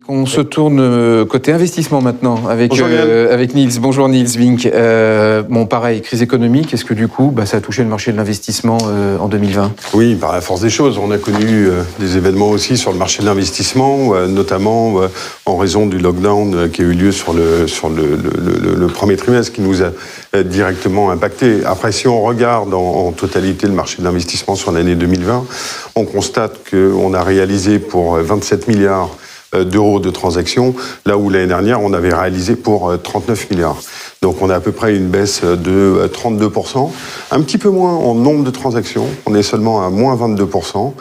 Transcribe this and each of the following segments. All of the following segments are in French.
On se tourne côté investissement maintenant avec Niels. Bonjour Niels Vink. Bon, pareil, crise économique, est-ce que du coup, ça a touché le marché de l'investissement en 2020 ? Oui, par la force des choses. On a connu des événements aussi sur le marché de l'investissement, notamment en raison du lockdown qui a eu lieu sur le premier trimestre, qui nous a directement impacté. Après, si on regarde en totalité le marché de l'investissement sur l'année 2020, on constate qu'on a réalisé pour 27 milliards d'euros de transactions, là où l'année dernière, on avait réalisé pour 39 milliards. Donc on a à peu près une baisse de 32%, un petit peu moins en nombre de transactions, on est seulement à moins 22%,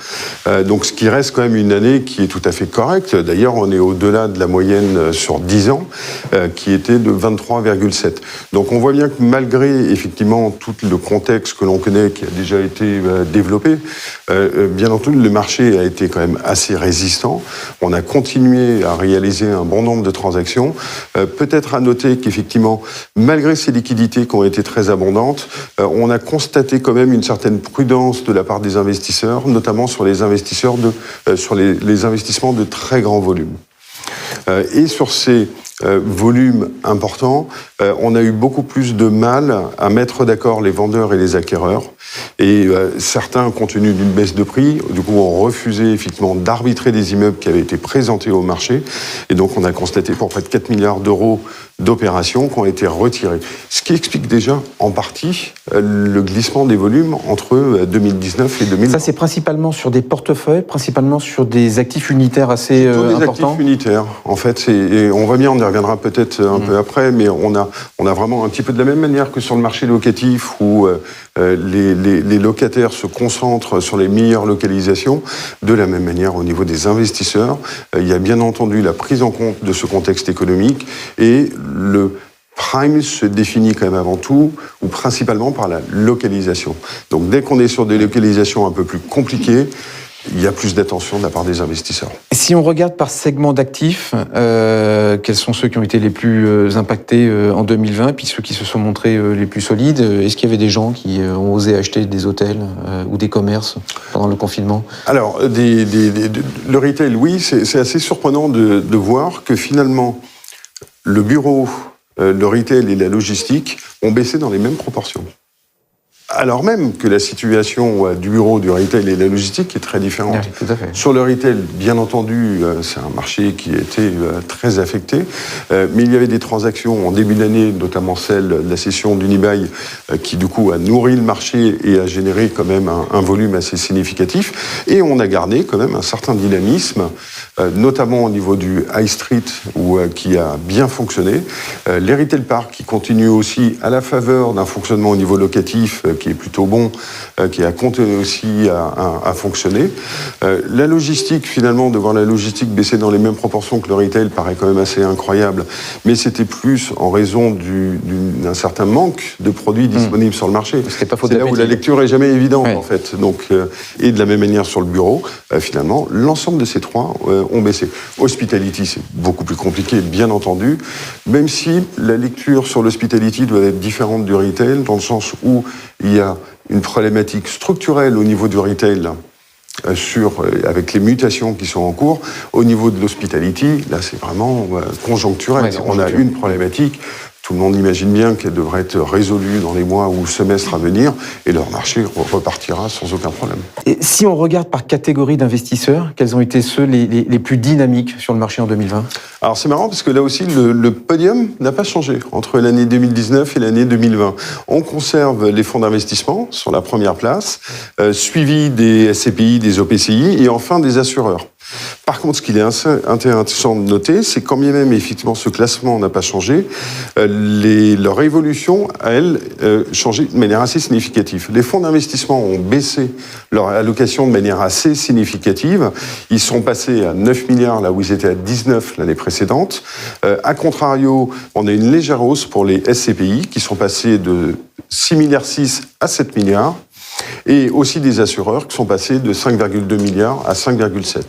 donc ce qui reste quand même une année qui est tout à fait correcte. D'ailleurs, on est au-delà de la moyenne sur 10 ans, qui était de 23,7. Donc on voit bien que malgré effectivement tout le contexte que l'on connaît, qui a déjà été développé, bien entendu le marché a été quand même assez résistant. On a continué à réaliser un bon nombre de transactions. Peut-être à noter qu'effectivement, malgré ces liquidités qui ont été très abondantes, on a constaté quand même une certaine prudence de la part des investisseurs, notamment sur les investisseurs sur les investissements de très grand volume. Et sur ces volumes importants, on a eu beaucoup plus de mal à mettre d'accord les vendeurs et les acquéreurs. Et certains, compte tenu d'une baisse de prix, du coup, ont refusé effectivement d'arbitrer des immeubles qui avaient été présentés au marché. Et donc, on a constaté pour près de 4 milliards d'euros d'opérations qui ont été retirées. Ce qui explique déjà, en partie, le glissement des volumes entre 2019 et 2020. Ça, c'est principalement sur des portefeuilles, principalement sur des actifs unitaires assez importants. Des actifs unitaires, en fait. Et on voit bien, on y reviendra peut-être un peu après, mais on a vraiment un petit peu de la même manière que sur le marché locatif où les locataires se concentrent sur les meilleures localisations. De la même manière, au niveau des investisseurs, il y a bien entendu la prise en compte de ce contexte économique et le prime se définit quand même avant tout, ou principalement par la localisation. Donc dès qu'on est sur des localisations un peu plus compliquées, il y a plus d'attention de la part des investisseurs. Si on regarde par segment d'actifs, quels sont ceux qui ont été les plus impactés en 2020, puis ceux qui se sont montrés les plus solides? Est-ce qu'il y avait des gens qui ont osé acheter des hôtels ou des commerces pendant le confinement? Alors, le retail, oui, c'est assez surprenant de voir que finalement, le bureau, le retail et la logistique ont baissé dans les mêmes proportions. Alors même que la situation du bureau, du retail et de la logistique est très différente. Oui, tout à fait. Sur le retail, bien entendu, c'est un marché qui a été très affecté, mais il y avait des transactions en début d'année, notamment celle de la cession d'Unibail, qui du coup a nourri le marché et a généré quand même un volume assez significatif. Et on a gardé quand même un certain dynamisme, notamment au niveau du high street, qui a bien fonctionné. Les retail parks qui continuent aussi à la faveur d'un fonctionnement au niveau locatif qui est plutôt bon, qui a continué aussi à fonctionner. La logistique, finalement, de voir la logistique baisser dans les mêmes proportions que le retail paraît quand même assez incroyable, mais c'était plus en raison d'un certain manque de produits disponibles sur le marché. C'est là où la lecture est jamais évidente, en fait. Donc, et de la même manière sur le bureau, finalement, l'ensemble de ces trois ont baissé. Hospitality, c'est beaucoup plus compliqué, bien entendu, même si la lecture sur l'hospitality doit être différente du retail, dans le sens où il y a une problématique structurelle au niveau du retail avec les mutations qui sont en cours. Au niveau de l'hospitality, là, c'est vraiment conjoncturel. Ouais, on a une problématique. Tout le monde imagine bien qu'elle devrait être résolue dans les mois ou semestres à venir, et leur marché repartira sans aucun problème. Et si on regarde par catégorie d'investisseurs, quels ont été ceux les plus dynamiques sur le marché en 2020 ? Alors c'est marrant parce que là aussi, le podium n'a pas changé entre l'année 2019 et l'année 2020. On conserve les fonds d'investissement sur la première place, suivi des SCPI, des OPCI et enfin des assureurs. Par contre, ce qu'il est intéressant de noter, c'est quand bien même effectivement ce classement n'a pas changé, leur évolution a, elle, changé de manière assez significative. Les fonds d'investissement ont baissé leur allocation de manière assez significative. Ils sont passés à 9 milliards là où ils étaient à 19 l'année précédente. A contrario, on a une légère hausse pour les SCPI qui sont passés de 6,6 milliards à 7 milliards. Et aussi des assureurs qui sont passés de 5,2 milliards à 5,7.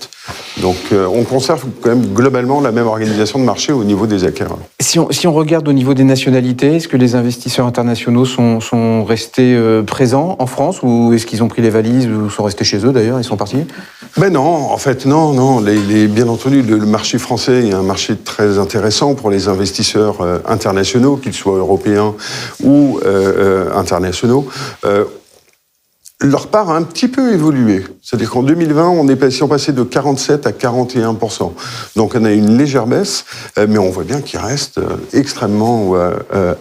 Donc on conserve quand même globalement la même organisation de marché au niveau des acquéreurs. Si on regarde au niveau des nationalités, est-ce que les investisseurs internationaux sont restés présents en France ou est-ce qu'ils ont pris les valises ou sont restés chez eux d'ailleurs, ils sont partis? Ben non, en fait non. Bien entendu, le marché français est un marché très intéressant pour les investisseurs internationaux, qu'ils soient européens ou internationaux. Leur part a un petit peu évolué. C'est-à-dire qu'en 2020, on est passé de 47 à 41%. Donc on a une légère baisse, mais on voit bien qu'ils restent extrêmement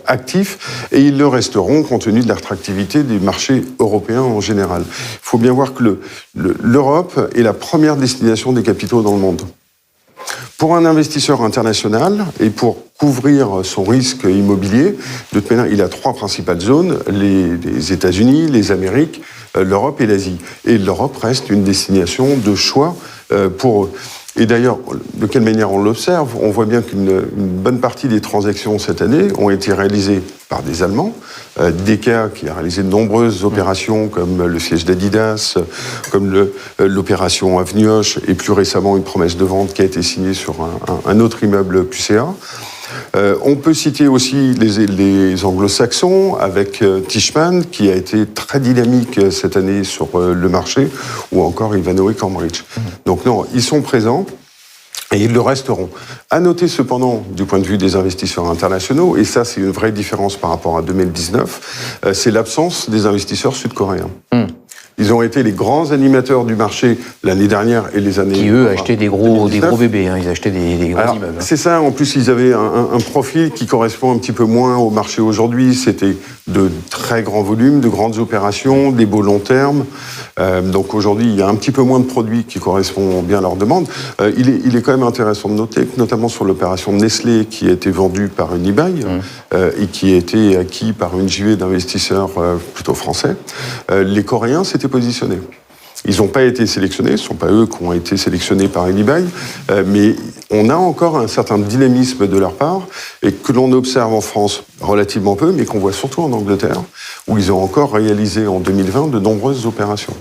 actifs et ils le resteront compte tenu de l'attractivité des marchés européens en général. Il faut bien voir que l'Europe est la première destination des capitaux dans le monde. Pour un investisseur international et pour couvrir son risque immobilier, de toute manière, il a 3 principales zones, les États-Unis, les Amériques, l'Europe et l'Asie. Et l'Europe reste une destination de choix pour eux. Et d'ailleurs, de quelle manière on l'observe? On voit bien qu'une bonne partie des transactions cette année ont été réalisées par des Allemands. DK qui a réalisé de nombreuses opérations comme le siège d'Adidas, comme l'opération Avenue Hoche et plus récemment une promesse de vente qui a été signée sur un autre immeuble QCA. On peut citer aussi les anglo-saxons avec Tishman qui a été très dynamique cette année sur le marché ou encore Ivanhoe Cambridge. Donc non, ils sont présents. Et ils le resteront. À noter cependant, du point de vue des investisseurs internationaux, et ça c'est une vraie différence par rapport à 2019, c'est l'absence des investisseurs sud-coréens. Ils ont été les grands animateurs du marché l'année dernière et les années... Qui, eux, achetaient des gros bébés, ils achetaient des gros immeubles. C'est ça, en plus, ils avaient un profil qui correspond un petit peu moins au marché aujourd'hui. C'était de très grands volumes, de grandes opérations, des beaux long termes. Donc aujourd'hui, il y a un petit peu moins de produits qui correspondent bien à leurs demandes. Il est quand même intéressant de noter que, notamment sur l'opération Nestlé, qui a été vendue par une eBay et qui a été acquis par une JV d'investisseurs plutôt français, les Coréens s'étaient positionnés. Ils n'ont pas été sélectionnés, ce ne sont pas eux qui ont été sélectionnés par une eBay, mais on a encore un certain dynamisme de leur part et que l'on observe en France relativement peu, mais qu'on voit surtout en Angleterre, où ils ont encore réalisé en 2020 de nombreuses opérations.